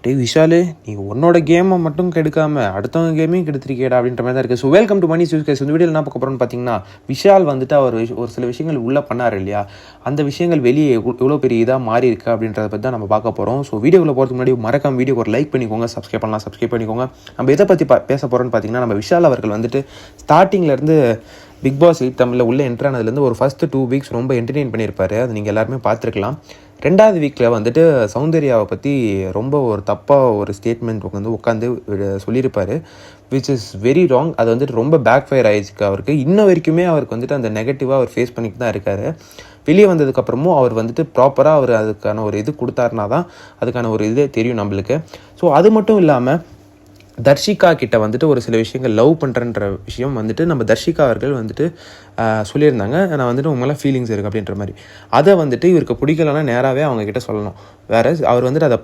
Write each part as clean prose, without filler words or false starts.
டேய் விஷாலு, நீ உன்னோட கேமை மட்டும் கெடுக்காமல் அடுத்தவங்க கேமையும் கெடுத்துருக்கேடா அப்படின்ற மாதிரி தான் இருக்குது. So welcome to money use. இந்த வீடியோவில் என்ன பார்க்க போகிறோம்னு பார்த்தீங்கன்னா, விஷால் வந்துட்டு அவர் ஒரு சில விஷயங்கள் உள்ளே பண்ணார் இல்லையா, அந்த விஷயங்கள் வெளியே எவ்வளோ பெரிய இதாக மாறி இருக்குது அப்படின்றத பற்றி தான் நம்ம பார்க்க போகிறோம். ஸோ வீடியோவில் போகிறதுக்கு முன்னாடி மறக்காம வீடியோக்கு ஒரு லைக் பண்ணிக்கோங்க, சப்ஸ்கிரைப் பண்ணிக்கோங்க. நம்ம எதை பற்றி பேச போகிறோம்னு பார்த்தீங்கன்னா, நம்ம விஷால் அவர்கள் வந்துட்டு ஸ்டார்டிங்லேருந்து பிக் பாஸ் தமிழில் உள்ளே என்ட்ரானதுலேருந்து ஒரு ஃபஸ்ட்டு 2 வீக்ஸ் ரொம்ப என்டர்டெயின் பண்ணியிருப்பார். அது நீங்கள் எல்லாருமே பார்த்துருக்கலாம். 2வது வீக்கில் வந்துட்டு சௌந்தர்யாவை பற்றி ரொம்ப ஒரு தப்பாக ஒரு ஸ்டேட்மெண்ட் உட்காந்து சொல்லியிருப்பார், விச் இஸ் வெரி ராங். அது வந்துட்டு ரொம்ப பேக் ஃபயர் ஆயிடுச்சு அவருக்கு. இன்ன வரைக்குமே அவருக்கு வந்துட்டு அந்த நெகட்டிவாக அவர் ஃபேஸ் பண்ணிட்டு தான் இருக்கார். வெளியே வந்ததுக்கப்புறமும் அவர் வந்துட்டு ப்ராப்பராக அவர் அதுக்கான ஒரு இது கொடுத்தாருனா தான் அதுக்கான ஒரு இதே தெரியும் நம்மளுக்கு. ஸோ அது மட்டும் இல்லாமல் தர்ஷிகா கிட்ட வந்துட்டு ஒரு சில விஷயங்கள் லவ் பண்ணுறன்ற விஷயம் வந்துட்டு நம்ம தர்ஷிகா அவர்கள் வந்துட்டு சொல்லியிருந்தாங்க. நான் வந்துட்டு உங்க மேலே ஃபீலிங்ஸ் இருக்குது அப்படின்ற மாதிரி. அதை வந்துட்டு இவருக்கு பிடிக்கலன்னா நேராகவே அவங்கக்கிட்ட சொல்லணும். வேறு அவர் வந்துட்டு அதை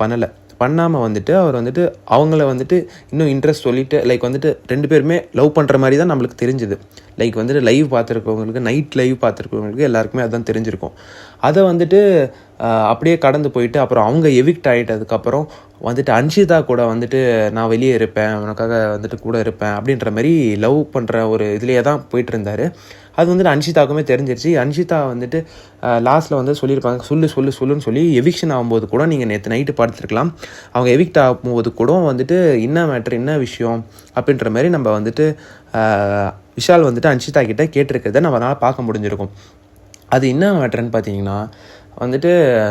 பண்ணாமல் வந்துட்டு அவர் வந்துட்டு அவங்கள வந்துட்டு இன்னும் இன்ட்ரெஸ்ட் சொல்லிவிட்டு லைக் வந்துட்டு 2 பேருமே லவ் பண்ணுற மாதிரி தான் நம்மளுக்கு தெரிஞ்சுது. லைக் வந்துட்டு லைவ் பார்த்துருக்கவங்களுக்கு, நைட் லைவ் பார்த்துருக்கவங்களுக்கு எல்லாருக்குமே அதுதான் தெரிஞ்சிருக்கும். அதை வந்துட்டு அப்படியே கடந்து போயிட்டு அப்புறம் அவங்க எவிக்ட் ஆகிட்டதுக்கப்புறம் வந்துட்டு அன்ஷிதா கூட வந்துட்டு நான் வெளியே இருப்பேன், உனக்காக வந்துட்டு கூட இருப்பேன் அப்படின்ற மாதிரி லவ் பண்ணுற ஒரு இதுலேயே தான் போயிட்டு இருந்தார். அது வந்துட்டு அன்ஷிதாவுக்குமே தெரிஞ்சிருச்சு. அன்ஷிதா வந்துட்டு லாஸ்ட்டில் வந்து சொல்லியிருப்பாங்க, சொல்லுன்னு சொல்லி எவிக்ஷன் ஆகும்போது கூட நீங்கள் நேற்று நைட்டு பார்த்துருக்கலாம். அவங்க எவிக்ட் ஆகும்போது கூட வந்துட்டு என்ன மேட்ரு, என்ன விஷயம் அப்படின்ற மாதிரி நம்ம வந்துட்டு விஷால் வந்துட்டு அன்ஷிதா கிட்டே கேட்டிருக்கிறத நம்மளால் பார்க்க முடிஞ்சிருக்கும். அது என்ன மேட்ருன்னு பார்த்தீங்கன்னா வந்துட்டு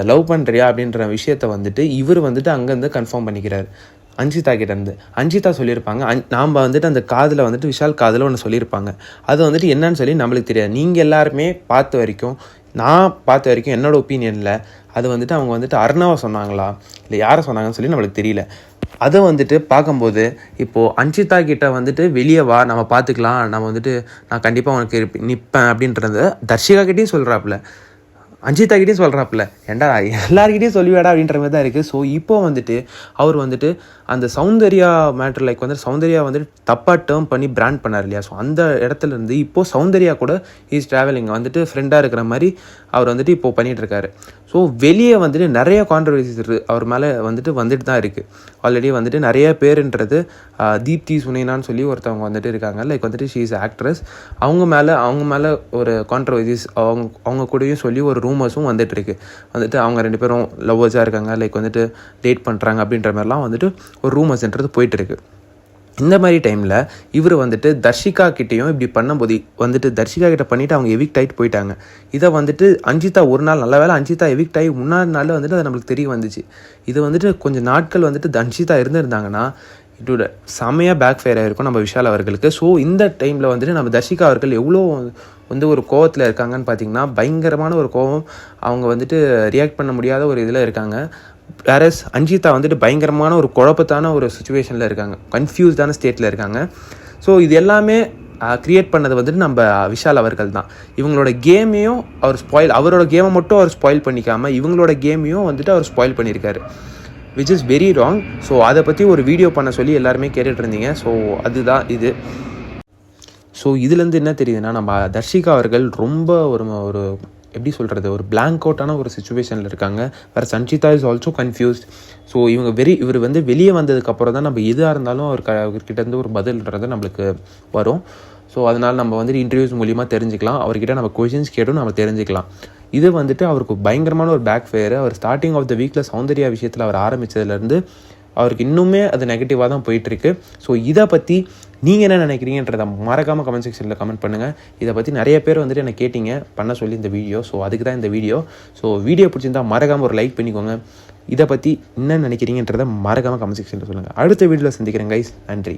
லவ் பண்ணுறியா அப்படின்ற விஷயத்த வந்துட்டு இவர் வந்துட்டு அங்கேருந்து கன்ஃபார்ம் பண்ணிக்கிறார் அன்ஷிதா கிட்டேருந்து. அன்ஷிதா சொல்லியிருப்பாங்க, நாம் வந்துட்டு அந்த காதில் வந்துட்டு விஷால் காதில் ஒன்று சொல்லியிருப்பாங்க. அது வந்துட்டு என்னன்னு சொல்லி நம்மளுக்கு தெரியாது. நீங்கள் எல்லாருமே நான் பார்த்த வரைக்கும் என்னோட ஒப்பீனியனில் அது வந்துட்டு அவங்க வந்துட்டு அருணாவை சொன்னாங்களா இல்லை யாரை சொன்னாங்கன்னு சொல்லி நம்மளுக்கு தெரியல. அதை வந்துட்டு பார்க்கும்போது இப்போது அன்ஷிதா கிட்ட வந்துட்டு வெளியே வா, நம்ம பார்த்துக்கலாம், நான் கண்டிப்பாக உனக்கு நிற்பேன் அப்படின்றத தர்ஷிகா கிட்டேயும் சொல்கிறாப்புல, அன்ஷிதா கிட்டேயும் சொல்கிறாப்புல. ஏன்டா எல்லாருக்கிட்டையும் சொல்லிவிடா அப்படின்ற மாதிரி தான் இருக்குது. ஸோ இப்போ வந்துட்டு அவர் வந்துட்டு அந்த சௌந்தர்யா மேட்ரு லைக் வந்துட்டு சௌந்தர்யா வந்துட்டு தப்பாக டேர்ம் பண்ணி பிராண்ட் பண்ணார் இல்லையா. ஸோ அந்த இடத்துலேருந்து இப்போது சௌந்தர்யா கூட இஸ் ட்ராவலிங் வந்துட்டு ஃப்ரெண்டாக இருக்கிற மாதிரி அவர் வந்துட்டு இப்போது பண்ணிகிட்டு இருக்காரு. ஸோ வெளியே வந்துட்டு நிறைய கான்ட்ரவர்சிஸ் அவர் மேலே வந்துட்டு தான் இருக்குது. ஆல்ரெடி வந்துட்டு நிறைய பேருன்றது தீப்தி சுனைனான்னு சொல்லி ஒருத்தவங்க வந்துட்டு இருக்காங்க. லைக் வந்துட்டு ஷீ இஸ் ஆக்ட்ரஸ். அவங்க மேலே ஒரு கான்ட்ரவர்சிஸ் அவங்க கூடயும் சொல்லி ஒரு ரூமர்ஸும் வந்துட்டுருக்கு. வந்துட்டு அவங்க 2 பேரும் லவ்வர்ஸாக இருக்காங்க, லைக் வந்துட்டு டேட் பண்ணுறாங்க அப்படின்ற மாதிரிலாம் வந்துட்டு ஒரு ரூமர்ஸ்ன்றது போயிட்டுருக்கு. இந்த மாதிரி டைமில் இவர் வந்துட்டு தர்ஷிகா கிட்டேயும் இப்படி பண்ணும்போது வந்துட்டு தர்ஷிகா கிட்ட பண்ணிவிட்டு அவங்க எவிக்ட் ஆகிட்டு போயிட்டாங்க. இதை வந்துட்டு அன்ஷிதா ஒரு நாள் நல்ல வேலை அன்ஷிதா எவிக்ட் ஆகி முன்னாடி நாள் வந்துட்டு அது நம்மளுக்கு தெரிய வந்துச்சு. இது வந்துட்டு கொஞ்சம் நாட்கள் வந்துட்டு அன்ஷிதா இருந்திருந்தாங்கன்னா இதோட செமையாக பேக் ஃபயர் ஆகிருக்கும் நம்ம விஷால் அவர்களுக்கு. ஸோ இந்த டைமில் வந்துட்டு நம்ம தர்ஷிகா அவர்கள் எவ்வளோ ஒரு கோவத்தில் இருக்காங்கன்னு பார்த்தீங்கன்னா, பயங்கரமான ஒரு கோவம். அவங்க வந்துட்டு ரியாக்ட் பண்ண முடியாத ஒரு இதில் இருக்காங்க. வேறஸ் அன்ஷிதா வந்துட்டு பயங்கரமான ஒரு குழப்பத்தான ஒரு சுச்சுவேஷனில் இருக்காங்க, கன்ஃபியூஸ்டான ஸ்டேட்டில் இருக்காங்க. ஸோ இது எல்லாமே க்ரியேட் பண்ணது வந்துட்டு நம்ம விஷால் அவர்கள் தான். இவங்களோட கேமையும் அவரோட கேமை மட்டும் அவர் ஸ்பாயில் பண்ணிக்காமல் இவங்களோட கேமையும் வந்துட்டு அவர் ஸ்பாயில் பண்ணியிருக்காரு, which is very wrong. So அதை பற்றி ஒரு வீடியோ பண்ண சொல்லி எல்லாருமே கேட்டுட்டு இருந்தீங்க. ஸோ அதுதான் இது. ஸோ இதுலேருந்து என்ன தெரியுதுன்னா, நம்ம தர்ஷிகா அவர்கள் ரொம்ப ஒரு எப்படி சொல்கிறது, ஒரு பிளாங்க் அவுட்டான ஒரு சுச்சுவேஷனில் இருக்காங்க. வேறு சன்ஷிதா இஸ் ஆல்சோ கன்ஃபியூஸ்ட். ஸோ இவர் வெளியே வந்ததுக்கப்புறம் தான் நம்ம எதாக இருந்தாலும் அவர்கிட்டேருந்து ஒரு பதில்ன்றது நம்மளுக்கு வரும். ஸோ அதனால் நம்ம வந்துட்டு இன்டர்வியூஸ் மூலிமா தெரிஞ்சுக்கலாம், அவர்கிட்ட நம்ம கொஷின்ஸ் கேட்டும் நம்ம தெரிஞ்சுக்கலாம். இது வந்துட்டு அவருக்கு பயங்கரமான ஒரு பேக் ஃபயர். அவர் ஸ்டார்டிங் ஆஃப் த வீக்கில் சௌந்தர்யா விஷயத்தில் அவர் ஆரம்பித்ததுலேருந்து அவருக்கு இன்னுமே அது நெகட்டிவாக தான் போயிட்டுருக்கு. ஸோ இதை பற்றி நீங்கள் என்ன நினைக்கிறீங்கன்றதை மறக்காமல் கமெண்ட் செக்ஷனில் கமெண்ட் பண்ணுங்கள். இதை பற்றி நிறைய பேர் வந்துட்டு என்னை கேட்டிங்க பண்ண சொல்லி இந்த வீடியோ. ஸோ அதுக்கு தான் இந்த வீடியோ. ஸோ வீடியோ பிடிச்சிருந்தால் மறக்காமல் ஒரு லைக் பண்ணிக்கோங்க. இதை பற்றி என்ன நினைக்கிறீங்கன்றதை மறக்காமல் கமெண்ட் செக்ஷனில் சொல்லுங்கள். அடுத்த வீடியோவில் சந்திக்கிறேன் கைஸ். நன்றி.